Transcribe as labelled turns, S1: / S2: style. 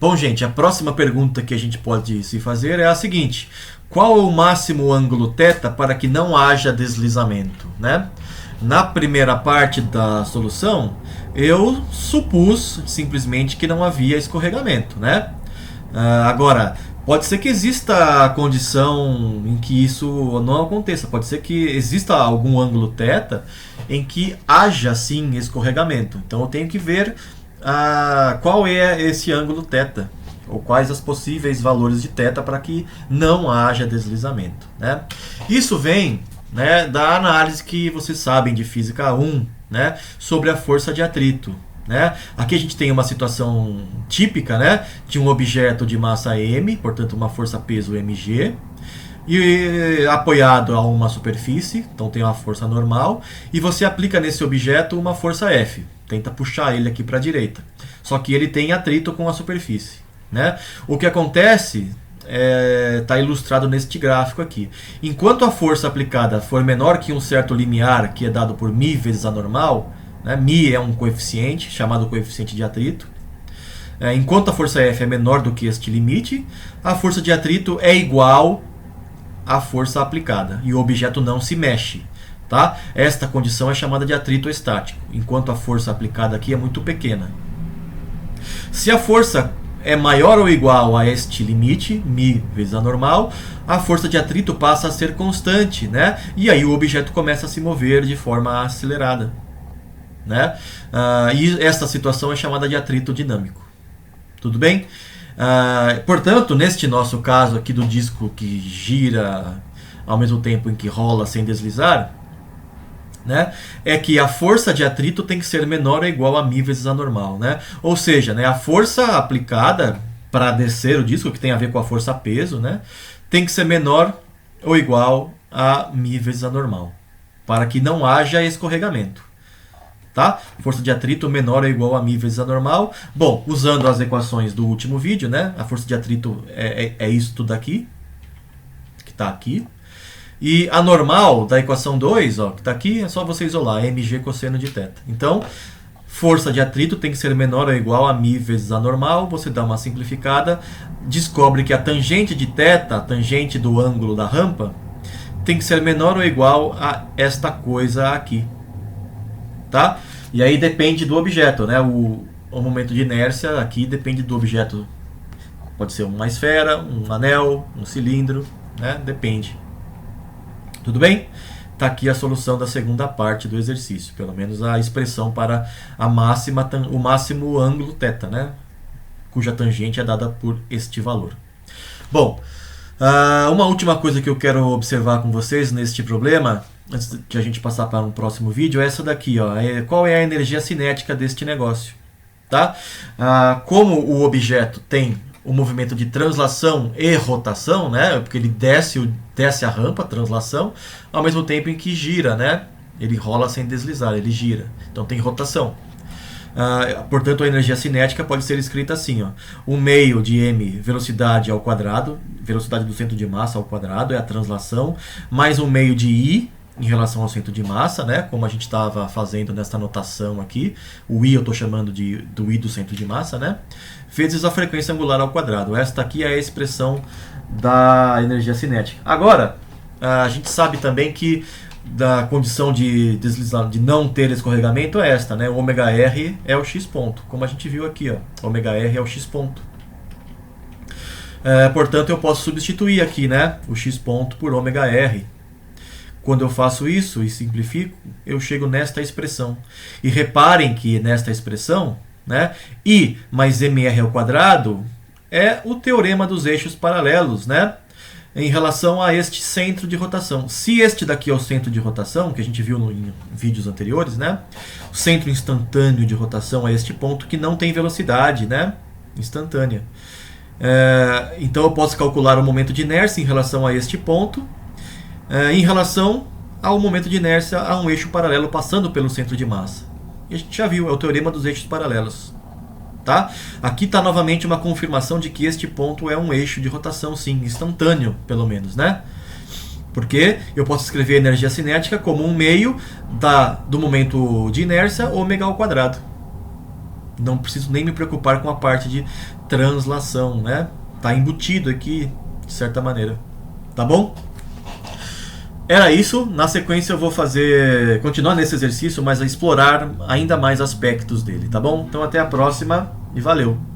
S1: Bom, gente, a próxima pergunta que a gente pode se fazer é a seguinte: qual é o máximo ângulo θ para que não haja deslizamento, né? Na primeira parte da solução, eu supus simplesmente que não havia escorregamento, né? Agora, pode ser que exista a condição em que isso não aconteça. Pode ser que exista algum ângulo θ em que haja sim escorregamento. Então eu tenho que ver qual é esse ângulo θ, ou quais as possíveis valores de θ para que não haja deslizamento, né? Isso vem, né, da análise que vocês sabem de Física 1, né, sobre a força de atrito. Né? Aqui a gente tem uma situação típica, né, de um objeto de massa m, portanto uma força-peso mg, e apoiado a uma superfície, então tem uma força normal, e você aplica nesse objeto uma força F, tenta puxar ele aqui para a direita, só que ele tem atrito com a superfície, né? O que acontece está ilustrado neste gráfico aqui. Enquanto a força aplicada for menor que um certo limiar, que é dado por μ vezes a normal, né? μ é um coeficiente, chamado coeficiente de atrito. Enquanto a força F é menor do que este limite, a força de atrito é igual à força aplicada e o objeto não se mexe. Tá? Esta condição é chamada de atrito estático, enquanto a força aplicada aqui é muito pequena. Se a força é maior ou igual a este limite, μ vezes a normal, a força de atrito passa a ser constante, né? E aí o objeto começa a se mover de forma acelerada. Né? E essa situação é chamada de atrito dinâmico. Tudo bem? Portanto, neste nosso caso aqui do disco que gira ao mesmo tempo em que rola sem deslizar, né, é que a força de atrito tem que ser menor ou igual a μ vezes a normal. Né? Ou seja, né, a força aplicada para descer o disco, que tem a ver com a força peso, né, tem que ser menor ou igual a μ vezes a normal, para que não haja escorregamento. Tá? Força de atrito menor ou igual a μ vezes a normal. Bom, usando as equações do último vídeo, né? A força de atrito é isso tudo aqui, que está aqui. E a normal da equação 2, ó, que está aqui, é só você isolar, mg cosseno de θ. Então, força de atrito tem que ser menor ou igual a μ vezes a normal. Você dá uma simplificada, descobre que a tangente de θ, a tangente do ângulo da rampa, tem que ser menor ou igual a esta coisa aqui. Tá? E aí depende do objeto, né? O momento de inércia aqui depende do objeto. Pode ser uma esfera, um anel, um cilindro, né? Depende. Tudo bem? Está aqui a solução da segunda parte do exercício, pelo menos a expressão para o máximo ângulo θ, né? Cuja tangente é dada por este valor. Bom, uma última coisa que eu quero observar com vocês neste problema, antes de a gente passar para um próximo vídeo, é essa daqui, ó. Qual é a energia cinética deste negócio? Tá? Como o objeto tem o movimento de translação e rotação, né? Porque ele desce a rampa, translação, ao mesmo tempo em que gira, né? Ele rola sem deslizar, ele gira. Então tem rotação. Portanto, a energia cinética pode ser escrita assim, ó. 1 meio de m velocidade ao quadrado, velocidade do centro de massa ao quadrado, é a translação, mais 1 meio de i em relação ao centro de massa, né? Como a gente estava fazendo nessa notação aqui. O i eu estou chamando do i do centro de massa, né? Vezes a frequência angular ao quadrado. Esta aqui é a expressão da energia cinética. Agora, a gente sabe também que da condição de deslizar, de não ter escorregamento é esta, né? O ômega-r é o x ponto, como a gente viu aqui, ó. Ômega-r é o x ponto. Portanto, eu posso substituir aqui, né, o x ponto por ômega-r. Quando eu faço isso e simplifico, eu chego nesta expressão. E reparem que nesta expressão, né, I mais mr ao quadrado é o teorema dos eixos paralelos, né, em relação a este centro de rotação. Se este daqui é o centro de rotação, que a gente viu em vídeos anteriores, né, o centro instantâneo de rotação é este ponto que não tem velocidade, né, instantânea. Então eu posso calcular o momento de inércia em relação a este ponto, em relação ao momento de inércia a um eixo paralelo passando pelo centro de massa. E a gente já viu, é o teorema dos eixos paralelos. Tá? Aqui está novamente uma confirmação de que este ponto é um eixo de rotação, sim, instantâneo, pelo menos, né? Porque eu posso escrever a energia cinética como 1 meio do momento de inércia ômega ao quadrado. não preciso nem me preocupar com a parte de translação, né? Tá embutido aqui de certa maneira. Tá bom? Era isso. Na sequência eu vou continuar nesse exercício, mas a explorar ainda mais aspectos dele, tá bom? Então até a próxima e valeu!